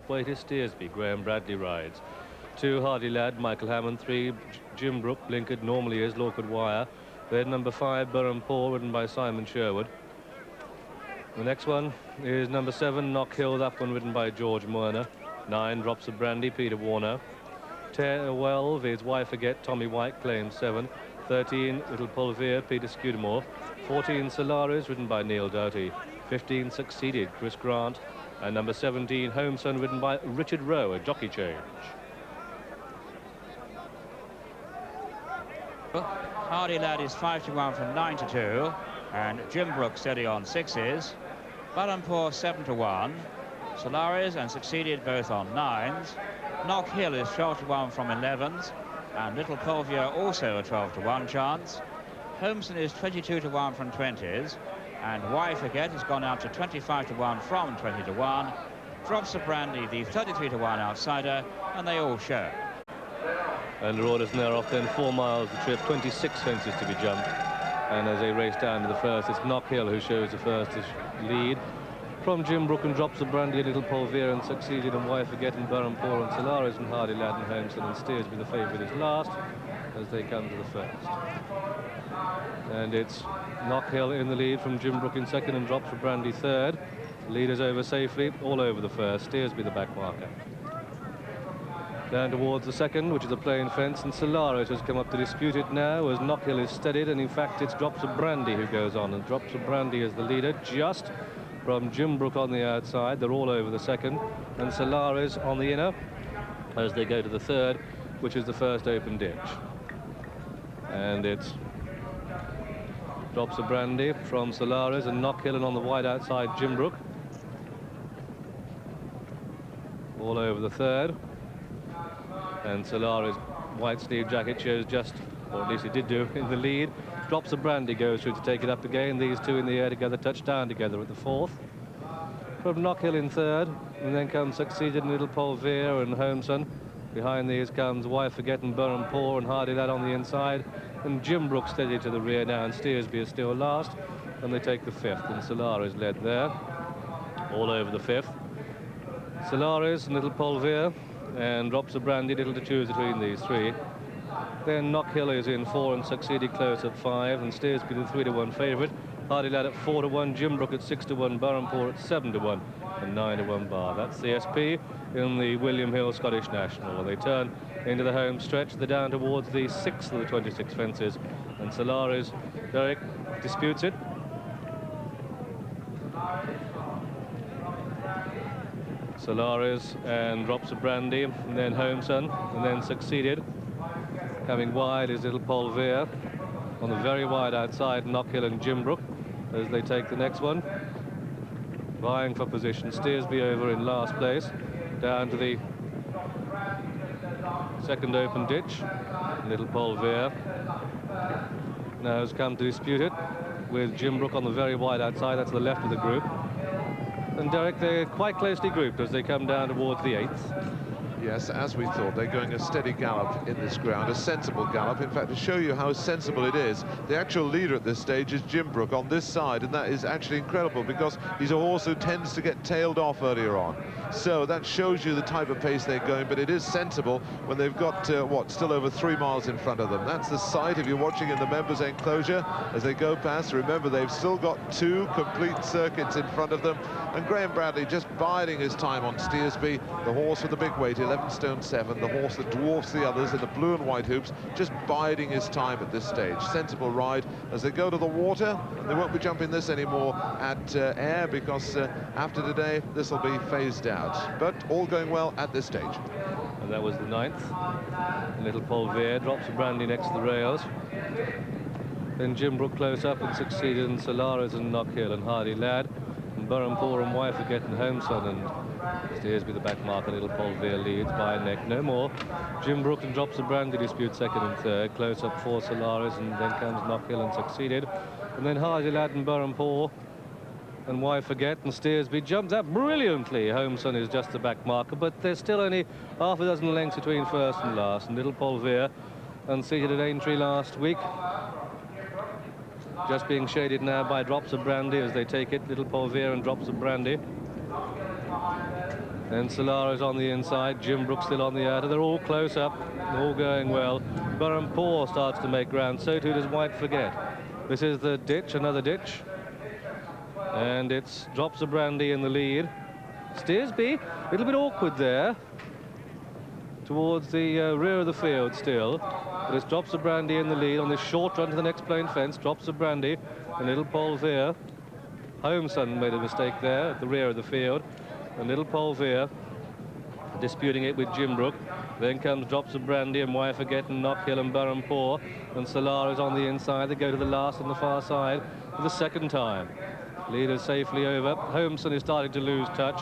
weight is Steersby. Graham Bradley rides. 2, Hardy Lad, Michael Hammond. 3, Jim Brook, blinkered, normally is Lawford Wire. Then number 5, Burham Paul, ridden by Simon Sherwood. The next one is number 7, Knock Hill, that one ridden by George Murner. 9, Drops of Brandy, Peter Warner. 12 is Why Forget, Tommy White, claims 7. 13, Little Polveir, Peter Scudamore. 14, Solaris, ridden by Neil Doughty. 15, Succeeded, Chris Grant. And number 17, Homeson, ridden by Richard Rowe, a jockey change. Hardy Lad is 5-1 from 9-2, and Jim Brook steady on 6s. Ballanpour 7-1. Solaris and Succeeded both on 9s. Knock Hill is 12-1 from 11s, and Little Polveir also a 12-1 chance. Homeson is 22-1 from 20s, and Why Forget has gone out to 25-1 from 20-1. Drops of Brandy, the 33-1 outsider, and they all show. And the orders now off then 4 miles the trip, 26 fences to be jumped. And as they race down to the first, it's Knock Hill who shows the first lead. From Jim Brook and Drops of Brandy, Little Polveir and Succeeded, and Why Forget, and Burham Paul and Solaris, and Hardy Lad and Homeson and Steersby, the favourite, is last as they come to the first. And it's Knock Hill in the lead from Jim Brook in second and Drops of Brandy third. Leaders over safely, all over the first. Steersby the back marker. Down towards the second, which is a plain fence, and Solaris has come up to dispute it now as Knock Hill is steadied, and in fact it's Drops of Brandy who goes on, and Drops of Brandy is the leader just from Jim Brook on the outside. They're all over the second, and Solaris on the inner as they go to the third, which is the first open ditch. And it's Drops of Brandy from Solaris and Knock Hill, and on the wide outside Jim Brook. All over the third. And Solaris' white sleeve jacket shows just, or at least it did do, in the lead. Drops of Brandy goes through to take it up again. These two in the air together, touch down together at the fourth. From Knock Hill in third, and then comes Succeeded and Little Polveir and Homeson. Behind these comes Why Forget and Burham Paul and Hardy Lad on the inside. And Jim Brook steady to the rear now, and Steersby is still last. And they take the fifth, and Solaris led there. All over the fifth. Solaris and Little Polveir and Drops of Brandy, little to choose between these three. Then Knock Hill is in 4 and Succeeded close at 5, and Steersby the 3-1 favourite. Hardy Lad at 4-1, Jim Brook at 6-1, Burham-Poor at 7-1, and 9-1 bar. That's the SP in the William Hill Scottish National. They turn into the home stretch. They're down towards the 6th of the 26 fences, and Solaris, Derek, disputes it. Solaris and Drops of Brandy, and then Homeson, and then Succeeded. Coming wide is Little Polveir. On the very wide outside, Knock Hill and Jim Brook as they take the next one. Vying for position, Steersby over in last place. Down to the second open ditch. Little Polveir now has come to dispute it with Jim Brook on the very wide outside. That's the left of the group. And Derek, they're quite closely grouped as they come down towards the 8th. Yes, as we thought, they're going a steady gallop in this ground, a sensible gallop. In fact, to show you how sensible it is, the actual leader at this stage is Jim Brook on this side, and that is actually incredible because he's a horse who tends to get tailed off earlier on. So that shows you the type of pace they're going, but it is sensible when they've got, what, still over 3 miles in front of them. That's the sight if you're watching in the members' enclosure as they go past. Remember, they've still got 2 complete circuits in front of them, and Graham Bradley just biding his time on Steersby, the horse with the big weight, 11 stone 7, the horse that dwarfs the others in the blue and white hoops, just biding his time at this stage. Sensible ride as they go to the water. They won't be jumping this anymore at air because after today this will be phased out, but all going well at this stage. And that was the 9th. Little Polveir, Drops of Brandy next to the rails. Then Jim Brook close up and Succeeded, and Solaris and Knock Hill and Hardy Lad, and Burham-Poor and Why Forget and Homeson, and Steersby the back marker. Little Polveir leads by a neck, no more. Jim Brook and Drops of Brandy dispute second and third. Close up for Solaris, and then comes Knock Hill and Succeeded. And then Hardy Lad and Burham-Poor and Why Forget, and Steersby jumps up brilliantly. Homeson is just the back marker, but there's still only half a dozen lengths between first and last. And Little Polveir, unseated at Aintree last week, just being shaded now by Drops of Brandy as they take it. Little Polveir and Drops of Brandy. Then Solara's on the inside, Jim Brook still on the outer. They're all close up, all going well. Burrampore starts to make ground, so too does White Forget. This is the ditch, another ditch. And it's Drops of Brandy in the lead. Steersby, a little bit awkward there, towards the rear of the field still. But it's Drops of Brandy in the lead on this short run to the next plain fence. Drops of Brandy and Little Polveir. Homeson made a mistake there at the rear of the field. And Little Polveir disputing it with Jim Brook. Then comes Drops of Brandy and Why Forget and Knockhill and Burrampore. And Solara's on the inside. They go to the last on the far side for the second time. Leader safely over. Homeson is starting to lose touch,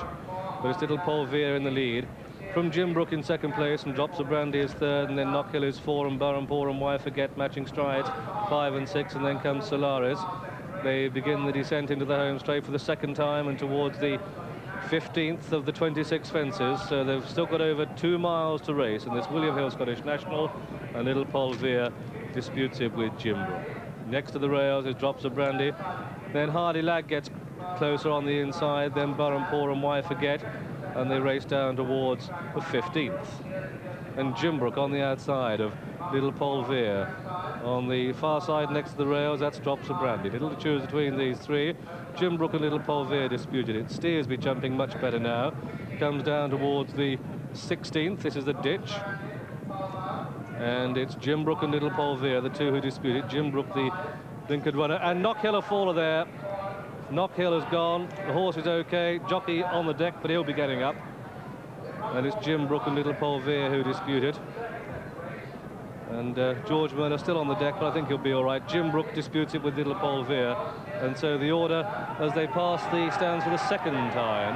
but it's Little Polveir in the lead. From Jim Brook in second place, and Drops of Brandy is third, and then Knockhill is 4, and Burrampore and Why Forget matching strides 5 and 6, and then comes Solaris. They begin the descent into the home straight for the second time and towards the 15th of the 26 fences, so they've still got over 2 miles to race in this William Hill Scottish National, and Little Polveir disputes it with Jim Brook. Next to the rails is Drops of Brandy, then Hardy Lad gets closer on the inside, then Burrampore and Why Forget, and they race down towards the 15th. And Jim Brook on the outside of Little Polveir. On the far side next to the rails, that's Drops of Brandy. Little to choose between these three. Jim Brook and Little Polveir disputed it. Steersby jumping much better now. Comes down towards the 16th. This is the ditch. And it's Jim Brook and Little Polveir, the two who dispute it. Jim Brook, the Lincoln runner. And Knockhill a faller there. Knockhill has gone. The horse is okay. Jockey on the deck, but he'll be getting up. And it's Jim Brook and Little Polveir who dispute it. And George Murner still on the deck, but I think he'll be all right. Jim Brook disputes it with Little Polveir. And so the order, as they pass the stands for the second time,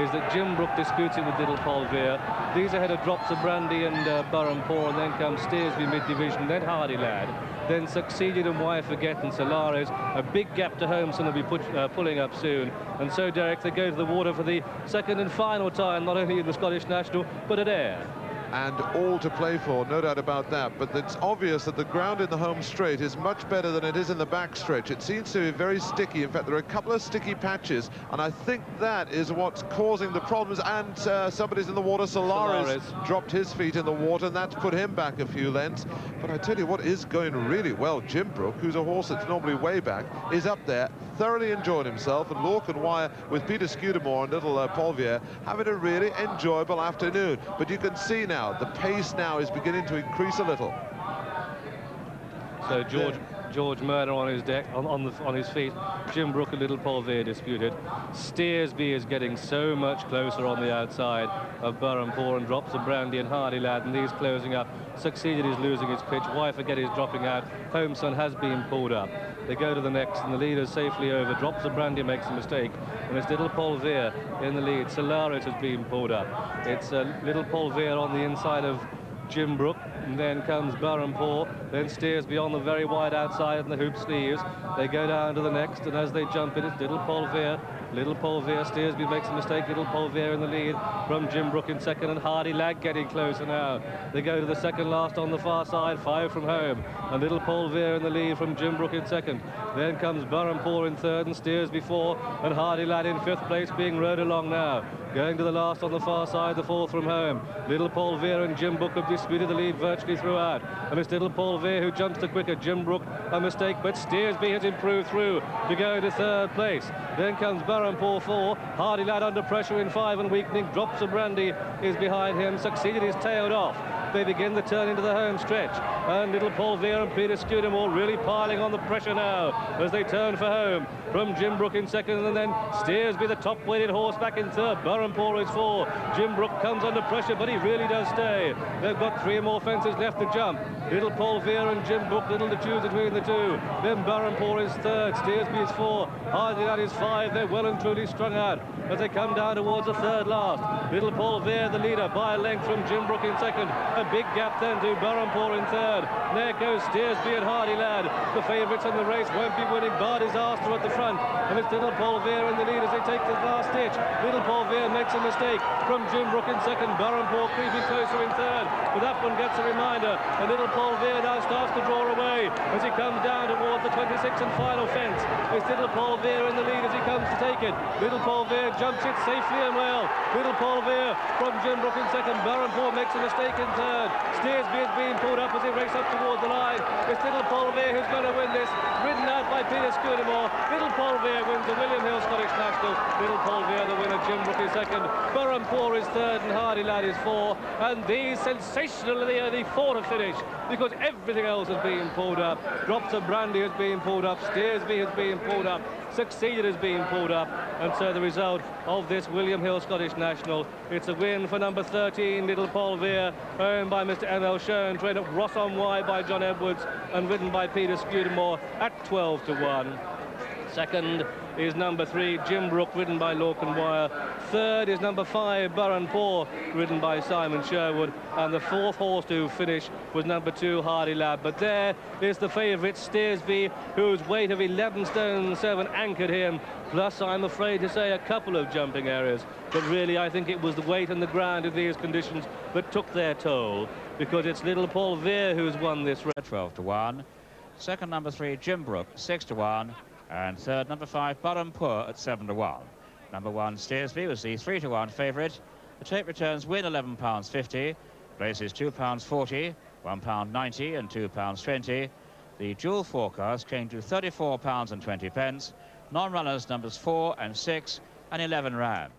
is that Jim Brook disputes it with Little Polveir. These ahead of Drops of Brandy and Burrampore, and then comes Steersby mid-division, then Hardy Lad. Then Succeeded and Why Forget and Solaris. A big gap to Homeson will be pulling up soon. And so, Derek, they go to the water for the second and final time, not only in the Scottish National, but at Ayr. And all to play for, no doubt about that. But it's obvious that the ground in the home straight is much better than it is in the back stretch. It seems to be very sticky. In fact, there are a couple of sticky patches, and I think that is what's causing the problems. And somebody's in the water. Solaris dropped his feet in the water, and that's put him back a few lengths. But I tell you what is going really well. Jim Brook, who's a horse that's normally way back, is up there, thoroughly enjoying himself. And Lorcan and Wire with Peter Scudamore and Little Polveir having a really enjoyable afternoon. But you can see now, the pace now is beginning to increase a little. So George Murner on his deck, on his feet. Jim Brook and Little Polveir disputed. Steersby is getting so much closer on the outside of Burrampore, and Drops of Brandy and Hardy Lad, and these closing up. Succeeded is losing his pitch. Why Forget is dropping out. Homeson has been pulled up. They go to the next, and the leader's safely over. Drops of Brandy makes a mistake, and it's Little Polveir in the lead. Solaris has been pulled up. It's Little Polveir on the inside of Jim Brook, and then comes Burrampore, then Steersby on the very wide outside in the hoop sleeves. They go down to the next, and as they jump it, it's Little Polveir. Little Polveir, Steersby makes a mistake. Little Polveir in the lead from Jim Brook in second, and Hardy Lad getting closer now. They go to the second last on the far side, 5 from home, and Little Polveir in the lead from Jim Brook in second. Then comes Burrampore in third, and Steersby 4, and Hardy Lad in 5th place, being rode along now. Going to the last on the far side, the 4th from home. Little Polveir and Jim Brook have disputed the lead virtually throughout, and it's Little Polveir who jumps the quicker. Jim Brook a mistake, but Steersby has improved through to go into 3rd place. Then comes Burrampore 4, Hardy Lad under pressure in 5 and weakening. Drops of Brandy is behind him. Succeeded is tailed off. They begin the turn into the home stretch, and Little Polveir and Peter Scudamore really piling on the pressure now as they turn for home. From Jim Brook in second, and then Steersby, the top-weighted horse, back in third. Burrampore is 4. Jim Brook comes under pressure, but he really does stay. They've got 3 more fences left to jump. Little Polveir and Jim Brook, little to choose between the two. Then Burrampore is 3rd, Steersby is 4, Hardy Lad is 5. They're well and truly strung out as they come down towards the 3rd last. Little Polveir, the leader, by a length from Jim Brook in second. A a big gap then to Burrampore in third. There goes Steersby and Hardy Lad. The favourites in the race won't be winning, bar disaster at the front. And it's little Polveir in the lead as they take the last ditch. Little Polveir makes a mistake from Jimbrook in second. Burrampore creeping closer in third. But that one gets a reminder. And little Polveir now starts to draw away as he comes down towards the 26th and final fence. It's little Polveir in the lead as he comes to take it. Little Polveir jumps it safely and well. Little Polveir from Jimbrook in second. Burrampore makes a mistake in third. Steersby is being pulled up as he races up towards the line. It's little Polveir who's going to win this. Ridden out by Peter Scudamore. Little Polveir wins the William Hill Scottish National. Little Polveir the winner. Jimbrook is second. Burrampore is third and Hardy Lad is fourth. And these sensationally are the four to finish because everything else has been pulled up. Drops of Brandy has been pulled up. Steersby has been pulled up. Succeeded has been pulled up. And so the result of this William Hill Scottish National, it's a win for number 13, Little Polveir, owned by Mr. M.L. Schoen, trained at Ross on Wye by John Edwards and ridden by Peter Scudamore at 12 to 1. Second is number 3, Jimbrook, ridden by Lorcan Wire. Third is number 5, Burrampore, ridden by Simon Sherwood. And the fourth horse to finish was number 2, Hardy Lad. But there is the favourite, Steersby, whose weight of 11 stone 7 anchored him. Plus, I'm afraid to say, a couple of jumping areas. But really, I think it was the weight and the ground in these conditions that took their toll. Because it's little Polveir who's won this race. 12 to 1. Second, number 3, Jimbrook, 6 to 1. And third, number 5, Burrampore at 7 to 1. Number 1, Steersby, was the 3 to 1 favourite. The tape returns win £11.50. Places £2.40, £1.90 and £2.20. The dual forecast came to £34.20. Non-runners numbers 4 and 6 and 11 ran.